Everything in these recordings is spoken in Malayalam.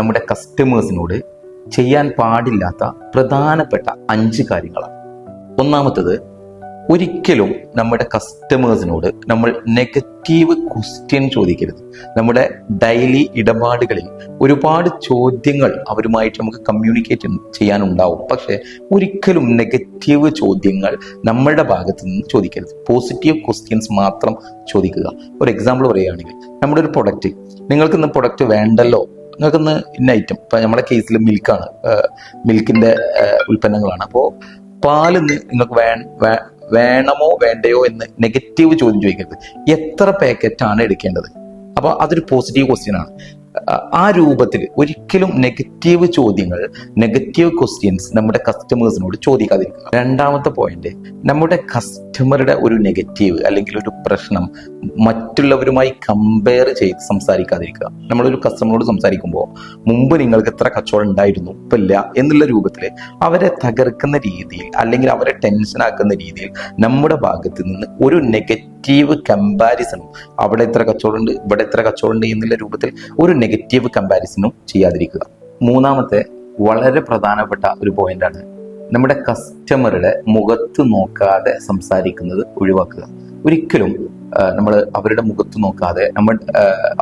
നമ്മുടെ കസ്റ്റമേഴ്സിനോട് ചെയ്യാൻ പാടില്ലാത്ത പ്രധാനപ്പെട്ട 5 കാര്യങ്ങളാണ്. ഒന്നാമത്തത്, ഒരിക്കലും നമ്മുടെ കസ്റ്റമേഴ്സിനോട് നമ്മൾ നെഗറ്റീവ് ക്വസ്റ്റ്യൻ ചോദിക്കരുത്. നമ്മുടെ ഡെയിലി ഇടപാടുകളിൽ ഒരുപാട് ചോദ്യങ്ങൾ അവരുമായിട്ട് നമുക്ക് കമ്മ്യൂണിക്കേറ്റ് ചെയ്യാനുണ്ടാവും. പക്ഷെ ഒരിക്കലും നെഗറ്റീവ് ചോദ്യങ്ങൾ നമ്മളുടെ ഭാഗത്ത് നിന്ന് ചോദിക്കരുത്. പോസിറ്റീവ് ക്വസ്റ്റ്യൻസ് മാത്രം ചോദിക്കുക. ഒരു എക്സാമ്പിൾ പറയുകയാണെങ്കിൽ, നമ്മുടെ ഒരു പ്രൊഡക്റ്റ്, നിങ്ങൾക്ക് ഇന്ന് പ്രൊഡക്റ്റ് വേണ്ടല്ലോ, നിങ്ങൾക്കിന്ന് ഇന്ന ഐറ്റം, ഇപ്പം നമ്മുടെ കേസിൽ മിൽക്കാണ്, മിൽക്കിന്റെ ഉൽപ്പന്നങ്ങളാണ്. അപ്പോൾ പാലിന്ന് നിങ്ങൾക്ക് വേണമോ വേണ്ടയോ എന്ന് നെഗറ്റീവ് ചോദ്യം ചോദിക്കരുത്. എത്ര പാക്കറ്റാണ് എടുക്കേണ്ടത്? അപ്പൊ അതൊരു പോസിറ്റീവ് ക്വസ്റ്റ്യൻ ആണ്. ആ രൂപത്തിൽ ഒരിക്കലും നെഗറ്റീവ് ചോദ്യങ്ങൾ, നെഗറ്റീവ് ക്വസ്റ്റ്യൻസ് നമ്മുടെ കസ്റ്റമേഴ്സിനോട് ചോദിക്കാതിരിക്കുക. രണ്ടാമത്തെ പോയിന്റ്, നമ്മുടെ കസ്റ്റമറുടെ ഒരു നെഗറ്റീവ് അല്ലെങ്കിൽ ഒരു പ്രശ്നം മറ്റുള്ളവരുമായി കമ്പയർ ചെയ്ത് സംസാരിക്കാതിരിക്കുക. നമ്മളൊരു കസ്റ്റമറോട് സംസാരിക്കുമ്പോൾ, മുമ്പ് നിങ്ങൾക്ക് എത്ര കച്ചവടം ഉണ്ടായിരുന്നു, ഇപ്പം ഇല്ല എന്നുള്ള രൂപത്തിൽ അവരെ തകർക്കുന്ന രീതിയിൽ അല്ലെങ്കിൽ അവരെ ടെൻഷൻ ആക്കുന്ന രീതിയിൽ നമ്മുടെ ഭാഗത്ത് നിന്ന് ഒരു നെഗറ്റീവ് കമ്പാരിസണും, അവിടെ എത്ര കച്ചവടമുണ്ട്, ഇവിടെ എത്ര കച്ചവടമുണ്ട് എന്നുള്ള രൂപത്തിൽ ഒരു നെഗറ്റീവ് കമ്പാരിസണും ചെയ്യാതിരിക്കുക. മൂന്നാമത്തെ വളരെ പ്രധാനപ്പെട്ട ഒരു പോയിന്റാണ്, നമ്മുടെ കസ്റ്റമറുടെ മുഖത്ത് നോക്കാതെ സംസാരിക്കുന്നത് ഒഴിവാക്കുക. ഒരിക്കലും നമ്മൾ അവരുടെ മുഖത്ത് നോക്കാതെ നമ്മൾ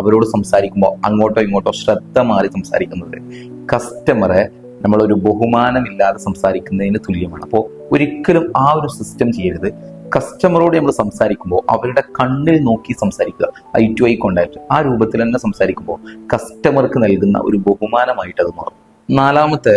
അവരോട് സംസാരിക്കുമ്പോൾ അങ്ങോട്ടോ ഇങ്ങോട്ടോ ശ്രദ്ധ മാറി സംസാരിക്കുന്നത് കസ്റ്റമറെ നമ്മളൊരു ബഹുമാനമില്ലാതെ സംസാരിക്കുന്നതിന് തുല്യമാണ്. അപ്പോൾ ഒരിക്കലും ആ ഒരു സിസ്റ്റം ചെയ്യരുത്. കസ്റ്റമറോട് നമ്മൾ സംസാരിക്കുമ്പോൾ അവരുടെ കണ്ണിൽ നോക്കി സംസാരിക്കുക, ഐ ടു ഐ കോണ്ടാക്ട്. ആ രൂപത്തിൽ തന്നെ സംസാരിക്കുമ്പോൾ കസ്റ്റമർക്ക് നൽകുന്ന ഒരു ബഹുമാനമായിട്ട് അത് മാറും. നാലാമത്തെ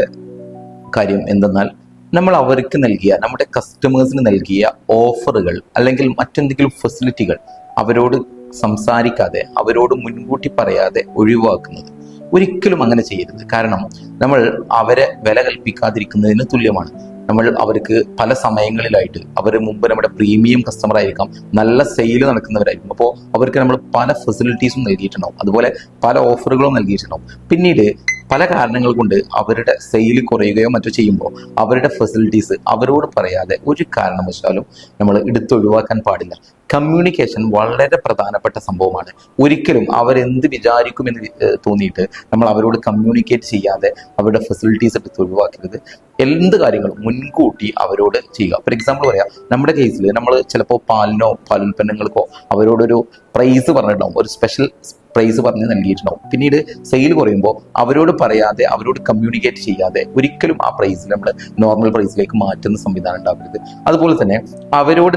കാര്യം എന്തെന്നാൽ, നമ്മൾ അവർക്ക് നൽകിയ, നമ്മുടെ കസ്റ്റമേഴ്സിന് നൽകിയ ഓഫറുകൾ അല്ലെങ്കിൽ മറ്റെന്തെങ്കിലും ഫെസിലിറ്റികൾ അവരോട് സംസാരിക്കാതെ, അവരോട് മുൻകൂട്ടി പറയാതെ ഒഴിവാക്കുന്നത്. ഒരിക്കലും അങ്ങനെ ചെയ്യരുത്. കാരണം നമ്മൾ അവരെ വില കൽപ്പിക്കാതിരിക്കുന്നതിന് തുല്യമാണ്. നമ്മൾ അവർക്ക് പല സമയങ്ങളിലായിട്ട്, അവർ മുമ്പ് നമ്മുടെ പ്രീമിയം കസ്റ്റമർ ആയിരിക്കാം, നല്ല സെയിൽ നടക്കുന്നവരായിരിക്കും. അപ്പോൾ അവർക്ക് നമ്മൾ പല ഫെസിലിറ്റീസും നൽകിയിട്ടുണ്ടാവും, അതുപോലെ പല ഓഫറുകളും നൽകിയിട്ടുണ്ടാവും. പിന്നീട് പല കാരണങ്ങൾ കൊണ്ട് അവരുടെ സെയിൽ കുറയുകയോ മറ്റോ ചെയ്യുമ്പോൾ അവരുടെ ഫെസിലിറ്റീസ് അവരോട് പറയാതെ ഒരു കാരണവശാലും നമ്മൾ എടുത്തൊഴിവാക്കാൻ പാടില്ല. കമ്മ്യൂണിക്കേഷൻ വളരെ പ്രധാനപ്പെട്ട സംഭവമാണ്. ഒരിക്കലും അവരെന്ത് വിചാരിക്കുമെന്ന് തോന്നിയിട്ട് നമ്മൾ അവരോട് കമ്മ്യൂണിക്കേറ്റ് ചെയ്യാതെ അവരുടെ ഫെസിലിറ്റീസ് എടുത്ത് ഒഴിവാക്കരുത്. എന്ത് കാര്യങ്ങളും മുൻകൂട്ടി അവരോട് ചെയ്യുക. ഫോർ എക്സാമ്പിൾ പറയാം, നമ്മുടെ കേസിൽ നമ്മൾ ചിലപ്പോൾ പാലിനോ പാലുൽപ്പന്നങ്ങൾക്കോ അവരോടൊരു പ്രൈസ് പറഞ്ഞിട്ടുണ്ടാവും, ഒരു സ്പെഷ്യൽ പ്രൈസ് പറഞ്ഞ് നൽകിയിട്ടുണ്ടാവും. പിന്നീട് സെയിൽ കുറയുമ്പോൾ അവരോട് പറയാതെ, അവരോട് കമ്മ്യൂണിക്കേറ്റ് ചെയ്യാതെ ഒരിക്കലും ആ പ്രൈസ് നമ്മൾ നോർമൽ പ്രൈസിലേക്ക് മാറ്റുന്ന സംവിധാനം ഉണ്ടാവരുത്. അതുപോലെ തന്നെ അവരോട്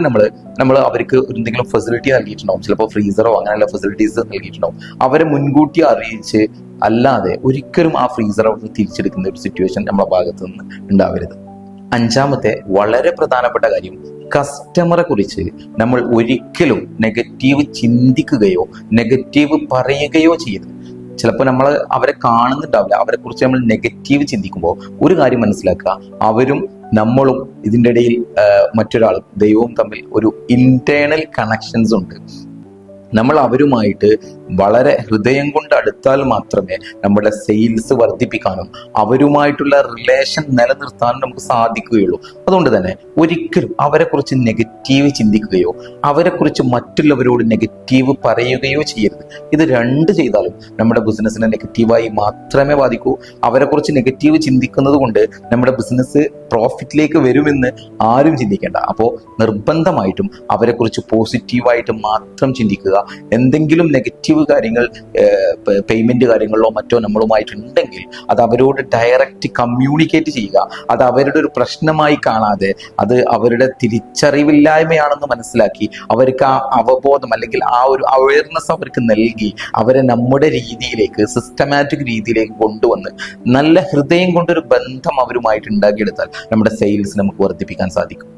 നമ്മൾ അവർക്ക് എന്തെങ്കിലും ഫെസിലിറ്റി നൽകിയിട്ടുണ്ടാവും, ചിലപ്പോൾ ഫ്രീസറോ അങ്ങനെയുള്ള ഫെസിലിറ്റീസ് നൽകിയിട്ടുണ്ടാവും. അവരെ മുൻകൂട്ടി അറിയിച്ച് അല്ലാതെ ഒരിക്കലും ആ ഫ്രീസർ അവിടുന്ന് തിരിച്ചെടുക്കുന്ന ഒരു സിറ്റുവേഷൻ നമ്മുടെ ഭാഗത്ത് നിന്ന് ഉണ്ടാവരുത്. അഞ്ചാമത്തെ വളരെ പ്രധാനപ്പെട്ട കാര്യം, കസ്റ്റമറെ കുറിച്ച് നമ്മൾ ഒരിക്കലും നെഗറ്റീവ് ചിന്തിക്കുകയോ നെഗറ്റീവ് പറയുകയോ ചെയ്യരുത്. ചിലപ്പോൾ നമ്മൾ അവരെ കാണുന്നുണ്ടാവില്ല, അവരെ കുറിച്ച് നമ്മൾ നെഗറ്റീവ് ചിന്തിക്കുമ്പോൾ ഒരു കാര്യം മനസ്സിലാക്കുക, അവരും നമ്മളും ഇതിൻ്റെ ഇടയിൽ മറ്റൊരാളും ദൈവവും തമ്മിൽ ഒരു ഇന്റേണൽ കണക്ഷൻസ് ഉണ്ട്. നമ്മൾ അവരുമായിട്ട് വളരെ ഹൃദയം കൊണ്ട് അടുത്താൽ മാത്രമേ നമ്മുടെ സെയിൽസ് വർദ്ധിപ്പിക്കാനും അവരുമായിട്ടുള്ള റിലേഷൻ നിലനിർത്താനും നമുക്ക് സാധിക്കുകയുള്ളൂ. അതുകൊണ്ട് തന്നെ ഒരിക്കലും അവരെക്കുറിച്ച് നെഗറ്റീവ് ചിന്തിക്കുകയോ അവരെക്കുറിച്ച് മറ്റുള്ളവരോട് നെഗറ്റീവ് പറയുകയോ ചെയ്യരുത്. ഇത് രണ്ട് ചെയ്താലും നമ്മുടെ ബിസിനസ്സിനെ നെഗറ്റീവായി മാത്രമേ ബാധിക്കൂ. അവരെക്കുറിച്ച് നെഗറ്റീവ് ചിന്തിക്കുന്നത് കൊണ്ട് നമ്മുടെ ബിസിനസ് പ്രോഫിറ്റിലേക്ക് വരുമെന്ന് ആരും ചിന്തിക്കേണ്ട. അപ്പോൾ നിർബന്ധമായിട്ടും അവരെക്കുറിച്ച് പോസിറ്റീവായിട്ട് മാത്രം ചിന്തിക്കുക. എന്തെങ്കിലും നെഗറ്റീവ് കാര്യങ്ങൾ, പേയ്മെന്റ് കാര്യങ്ങളിലോ മറ്റോ നമ്മളുമായിട്ടുണ്ടെങ്കിൽ അത് അവരോട് ഡയറക്റ്റ് കമ്മ്യൂണിക്കേറ്റ് ചെയ്യുക. അത് അവരുടെ ഒരു പ്രശ്നമായി കാണാതെ അത് അവരുടെ തിരിച്ചറിവില്ലായ്മയാണെന്ന് മനസ്സിലാക്കി അവർക്ക് ആ അവബോധം അല്ലെങ്കിൽ ആ ഒരു അവയർനെസ് അവർക്ക് നൽകി അവരെ നമ്മുടെ രീതിയിലേക്ക്, സിസ്റ്റമാറ്റിക് രീതിയിലേക്ക് കൊണ്ടുവന്ന് നല്ല ഹൃദയം കൊണ്ടൊരു ബന്ധം അവരുമായിട്ട് ഉണ്ടാക്കിയെടുത്താൽ നമ്മുടെ സെയിൽസ് നമുക്ക് വർദ്ധിപ്പിക്കാൻ സാധിക്കും.